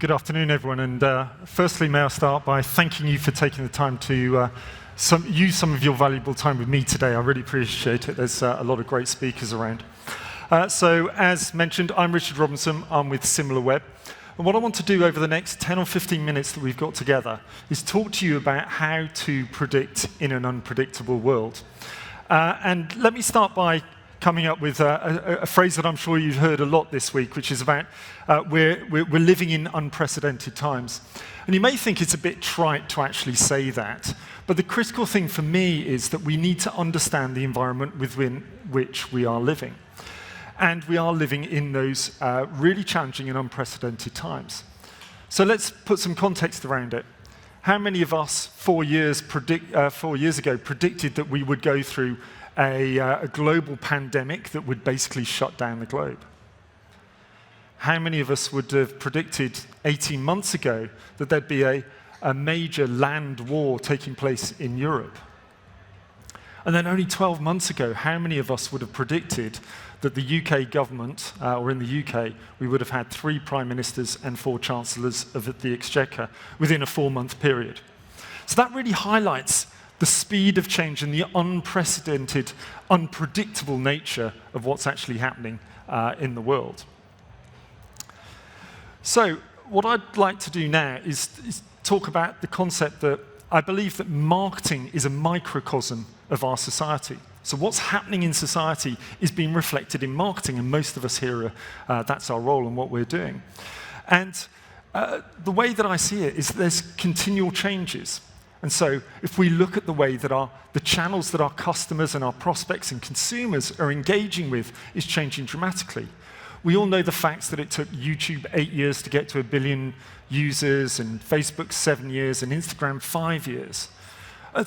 Good afternoon, everyone. And firstly, may I start by thanking you for taking the time to use some of your valuable time with me today. I really appreciate it. There's a lot of great speakers around. So, as mentioned, I'm Richard Robinson. I'm with Similarweb. And what I want to do over the next 10 or 15 minutes that we've got together is talk to you about how to predict in an unpredictable world. And let me start by coming up with a phrase that I'm sure you've heard a lot this week, which is about we're living in unprecedented times. And you may think it's a bit trite to actually say that, but the critical thing for me is that we need to understand the environment within which we are living. And we are living in those really challenging and unprecedented times. So let's put some context around it. How many of us 4 years ago predicted that we would go through a global pandemic that would basically shut down the globe? How many of us would have predicted 18 months ago that there'd be a major land war taking place in Europe? And then only 12 months ago, how many of us would have predicted that the UK government, or in the UK, we would have had 3 prime ministers and 4 chancellors of the Exchequer within a 4-month period? So that really highlights the speed of change and the unprecedented, unpredictable nature of what's actually happening in the world. So what I'd like to do now is talk about the concept that I believe that marketing is a microcosm of our society. So what's happening in society is being reflected in marketing, and most of us here, that's our role and what we're doing. And the way that I see it is there's continual changes. And so if we look at the way that the channels that our customers and our prospects and consumers are engaging with is changing dramatically. We all know the facts that it took YouTube 8 years to get to 1 billion users, and Facebook 7 years, and Instagram 5 years.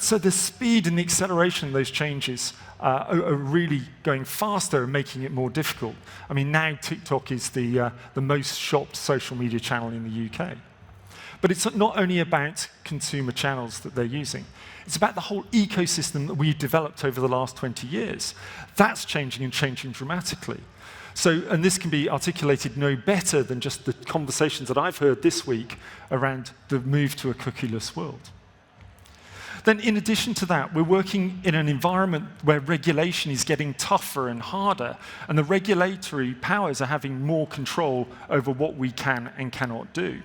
So the speed and the acceleration of those changes are really going faster and making it more difficult. I mean, now TikTok is the most shopped social media channel in the UK. But it's not only about consumer channels that they're using. It's about the whole ecosystem that we've developed over the last 20 years. That's changing and changing dramatically. So, and this can be articulated no better than just the conversations that I've heard this week around the move to a cookieless world. Then in addition to that, we're working in an environment where regulation is getting tougher and harder, and the regulatory powers are having more control over what we can and cannot do.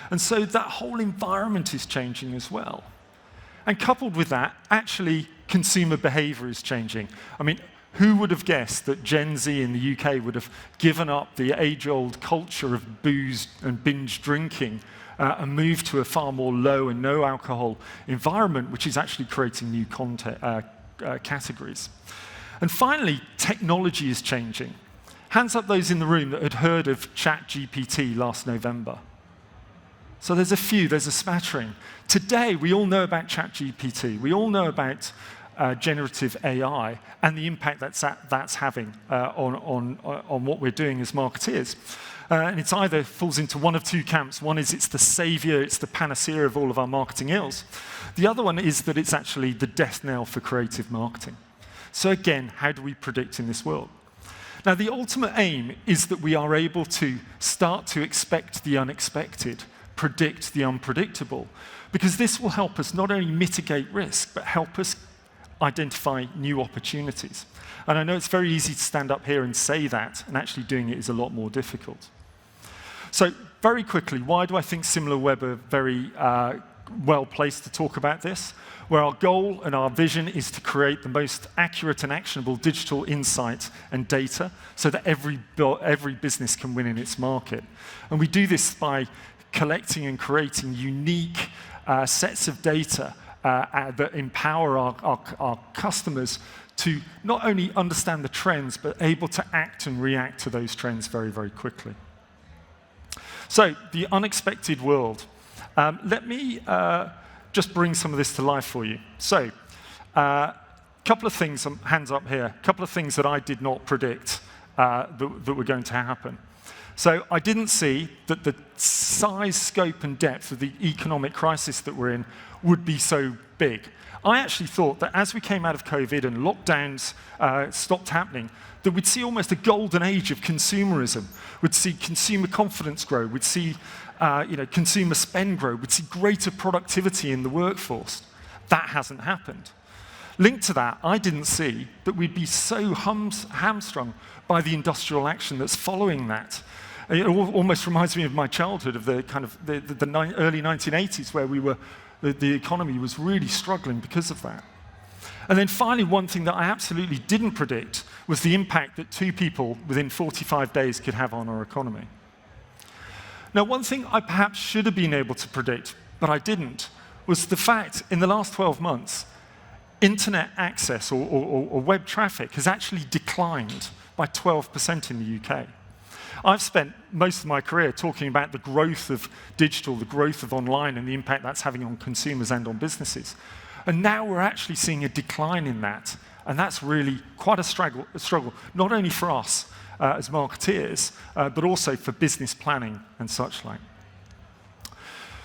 And so that whole environment is changing as well. And coupled with that, actually, consumer behavior is changing. I mean, who would have guessed that Gen Z in the UK would have given up the age-old culture of booze and binge drinking and moved to a far more low and no alcohol environment, which is actually creating new categories. And finally, technology is changing. Hands up those in the room that had heard of ChatGPT last November. So there's a smattering. Today, we all know about ChatGPT. We all know about generative AI and the impact that's having on what we're doing as marketeers. And it's either falls into one of 2 camps. One is it's the savior, it's the panacea of all of our marketing ills. The other one is that it's actually the death knell for creative marketing. So again, how do we predict in this world? Now, the ultimate aim is that we are able to start to expect the unexpected, predict the unpredictable, because this will help us not only mitigate risk, but help us identify new opportunities. And I know it's very easy to stand up here and say that, and actually doing it is a lot more difficult. So very quickly, why do I think Similarweb are very well placed to talk about this? Where our goal and our vision is to create the most accurate and actionable digital insight and data so that every business can win in its market. And we do this by collecting and creating unique sets of data that empower our customers to not only understand the trends, but able to act and react to those trends very, very quickly. So, the unexpected world. Let me just bring some of this to life for you. So, a couple of things, hands up here, a couple of things that I did not predict that were going to happen. So I didn't see that the size, scope, and depth of the economic crisis that we're in would be so big. I actually thought that as we came out of COVID and lockdowns stopped happening, that we'd see almost a golden age of consumerism. We'd see consumer confidence grow. We'd see consumer spend grow. We'd see greater productivity in the workforce. That hasn't happened. Linked to that, I didn't see that we'd be so hamstrung by the industrial action that's following that. It almost reminds me of my childhood, of the kind of the early 1980s, where the economy was really struggling because of that. And then finally, one thing that I absolutely didn't predict was the impact that 2 people within 45 days could have on our economy. Now, one thing I perhaps should have been able to predict, but I didn't, was the fact in the last 12 months, internet access or web traffic has actually declined by 12% in the UK. I've spent most of my career talking about the growth of digital, the growth of online, and the impact that's having on consumers and on businesses. And now we're actually seeing a decline in that. And that's really quite a struggle, not only for us as marketeers, but also for business planning and such like.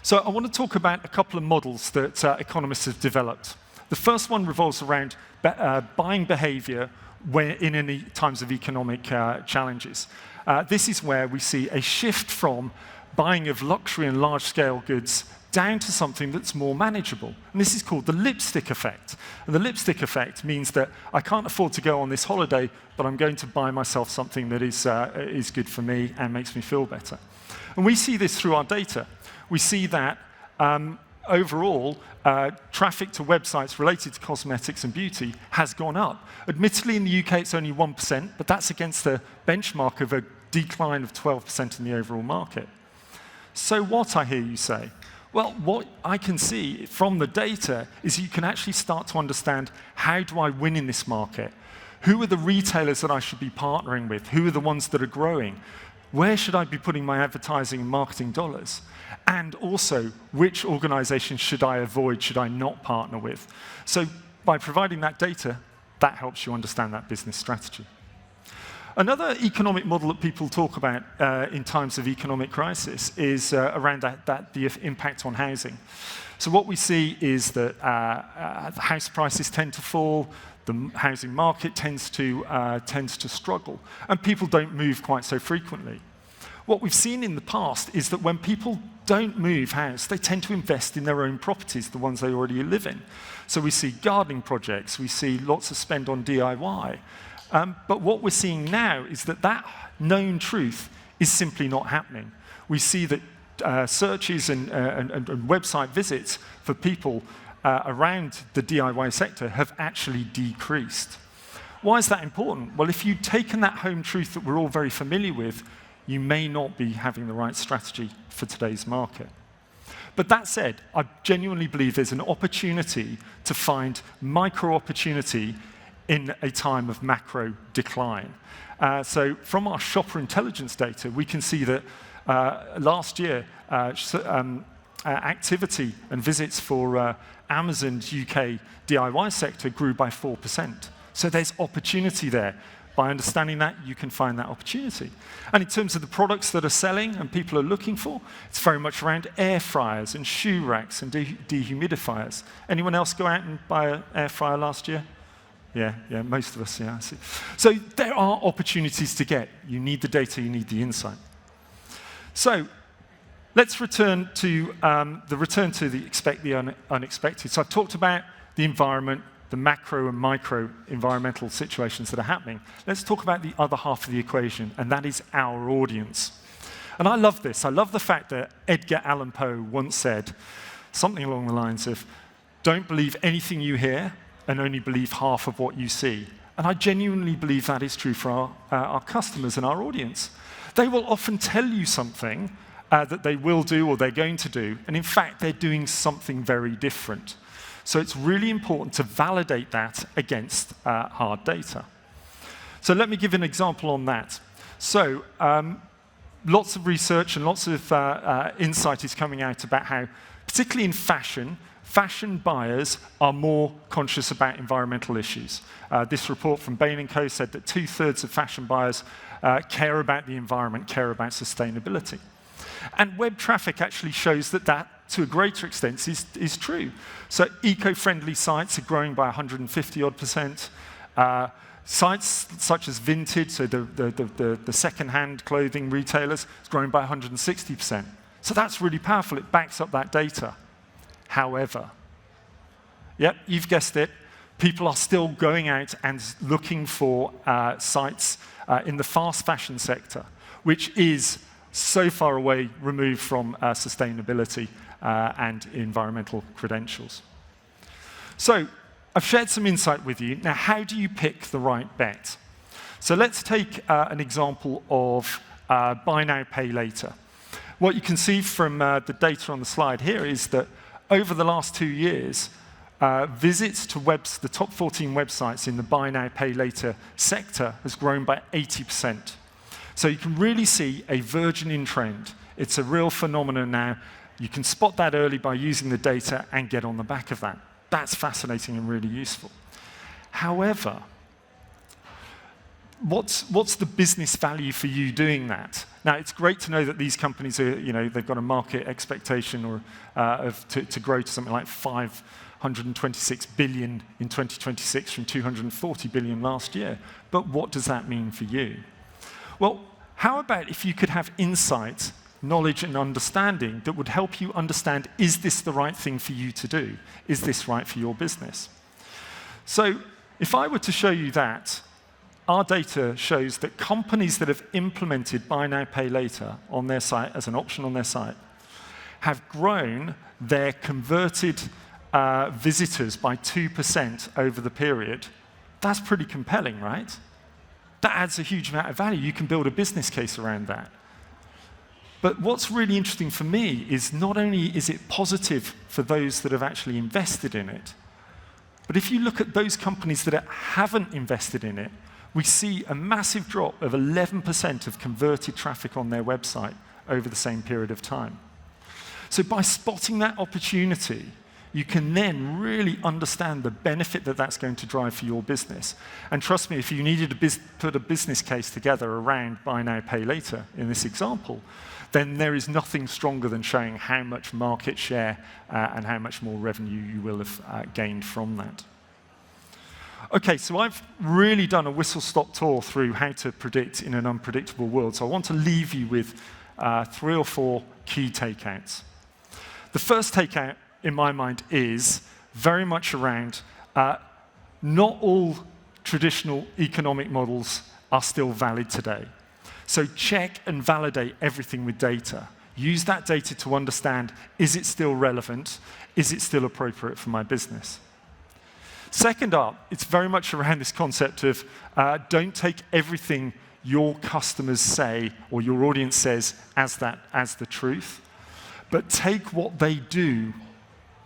So I want to talk about a couple of models that economists have developed. The first one revolves around buying behavior in any times of economic challenges. This is where we see a shift from buying of luxury and large-scale goods down to something that's more manageable. And this is called the lipstick effect. And the lipstick effect means that I can't afford to go on this holiday, but I'm going to buy myself something that is good for me and makes me feel better. And we see this through our data. We see that overall, traffic to websites related to cosmetics and beauty has gone up. Admittedly, in the UK, it's only 1%, but that's against a benchmark of a decline of 12% in the overall market. So what, I hear you say? Well, what I can see from the data is you can actually start to understand, how do I win in this market? Who are the retailers that I should be partnering with? Who are the ones that are growing? Where should I be putting my advertising and marketing dollars? And also, which organizations should I avoid, should I not partner with? So by providing that data, that helps you understand that business strategy. Another economic model that people talk about in times of economic crisis is around the impact on housing. So what we see is that house prices tend to fall, the housing market tends to struggle, and people don't move quite so frequently. What we've seen in the past is that when people don't move house, they tend to invest in their own properties, the ones they already live in. So we see gardening projects, we see lots of spend on DIY. But what we're seeing now is that known truth is simply not happening. We see that searches and website visits for people around the DIY sector have actually decreased. Why is that important? Well, if you'd taken that home truth that we're all very familiar with, you may not be having the right strategy for today's market. But that said, I genuinely believe there's an opportunity to find micro-opportunity in a time of macro decline. So from our shopper intelligence data, we can see that last year, activity and visits for Amazon's UK DIY sector grew by 4%. So there's opportunity there. By understanding that, you can find that opportunity. And in terms of the products that are selling and people are looking for, it's very much around air fryers and shoe racks and dehumidifiers. Anyone else go out and buy an air fryer last year? Yeah, most of us, yeah. I see. So there are opportunities to get. You need the data, you need the insight. So let's return to the expect the unexpected. So I've talked about the environment, the macro and micro environmental situations that are happening. Let's talk about the other half of the equation, and that is our audience. And I love this. I love the fact that Edgar Allan Poe once said something along the lines of, don't believe anything you hear and only believe half of what you see. And I genuinely believe that is true for our customers and our audience. They will often tell you something that they will do or they're going to do, and in fact, they're doing something very different. So it's really important to validate that against hard data. So let me give an example on that. So lots of research and lots of insight is coming out about how, particularly in fashion buyers are more conscious about environmental issues. This report from Bain & Co. said that 2/3 of fashion buyers care about the environment, care about sustainability. And web traffic actually shows that to a greater extent, is true. So eco-friendly sites are growing by 150-odd%. Sites such as Vinted, so the second-hand clothing retailers, is growing by 160%. So that's really powerful. It backs up that data. However, yep, you've guessed it, people are still going out and looking for sites in the fast fashion sector, which is so far away removed from sustainability and environmental credentials. So I've shared some insight with you. Now, how do you pick the right bet? So let's take an example of buy now, pay later. What you can see from the data on the slide here is that over the last 2 years, visits to the top 14 websites in the buy now, pay later sector has grown by 80%. So you can really see a burgeoning trend. It's a real phenomenon now. You can spot that early by using the data and get on the back of that. That's fascinating and really useful. However, what's the business value for you doing that? Now, it's great to know that these companies are, they've got a market expectation to grow to something like 526 billion in 2026 from 240 billion last year. But what does that mean for you? Well, how about if you could have insight, knowledge, and understanding that would help you understand, is this the right thing for you to do? Is this right for your business? So if I were to show you that, our data shows that companies that have implemented buy now, pay later on their site as an option on their site have grown their converted visitors by 2% over the period. That's pretty compelling, right? That adds a huge amount of value. You can build a business case around that. But what's really interesting for me is not only is it positive for those that have actually invested in it, but if you look at those companies that haven't invested in it, we see a massive drop of 11% of converted traffic on their website over the same period of time. So by spotting that opportunity, you can then really understand the benefit that that's going to drive for your business. And trust me, if you needed to put a business case together around buy now, pay later in this example, then there is nothing stronger than showing how much market share and how much more revenue you will have gained from that. Okay, so I've really done a whistle-stop tour through how to predict in an unpredictable world. So I want to leave you with 3 or 4 key takeouts. The first takeout, in my mind, is very much around not all traditional economic models are still valid today. So check and validate everything with data. Use that data to understand, is it still relevant? Is it still appropriate for my business? Second up, it's very much around this concept of don't take everything your customers say or your audience says as the truth, but take what they do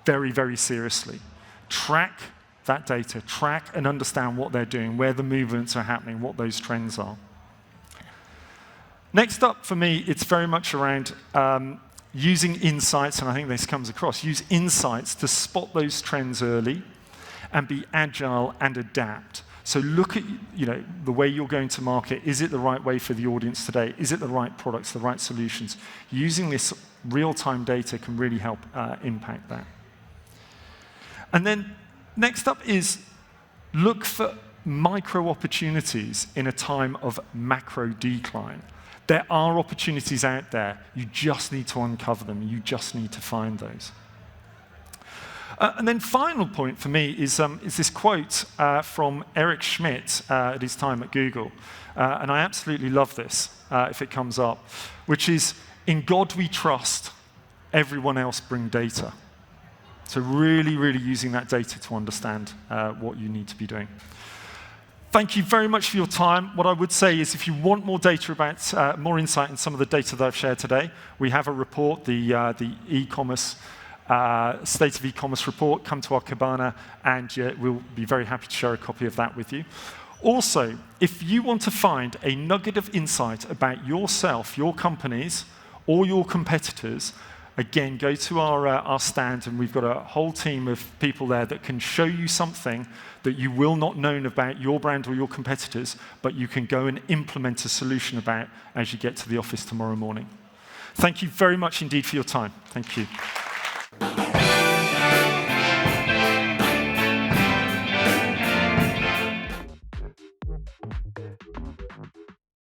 very, very seriously. Track that data, track and understand what they're doing, where the movements are happening, what those trends are. Next up for me, it's very much around using insights, and I think this comes across. Use insights to spot those trends early and be agile and adapt. So look at the way you're going to market. Is it the right way for the audience today? Is it the right products, the right solutions? Using this real-time data can really help impact that. And then next up is look for micro opportunities in a time of macro decline. There are opportunities out there. You just need to uncover them. You just need to find those. And then final point for me is this quote from Eric Schmidt at his time at Google. And I absolutely love this, if it comes up, which is, in God we trust, everyone else bring data. So really, really using that data to understand what you need to be doing. Thank you very much for your time. What I would say is if you want more data about, more insight in some of the data that I've shared today, we have a report, the e-commerce, State of E-commerce report. Come to our cabana and we'll be very happy to share a copy of that with you. Also, if you want to find a nugget of insight about yourself, your companies, or your competitors, again, go to our stand, and we've got a whole team of people there that can show you something that you will not know about your brand or your competitors, but you can go and implement a solution about as you get to the office tomorrow morning. Thank you very much indeed for your time. Thank you.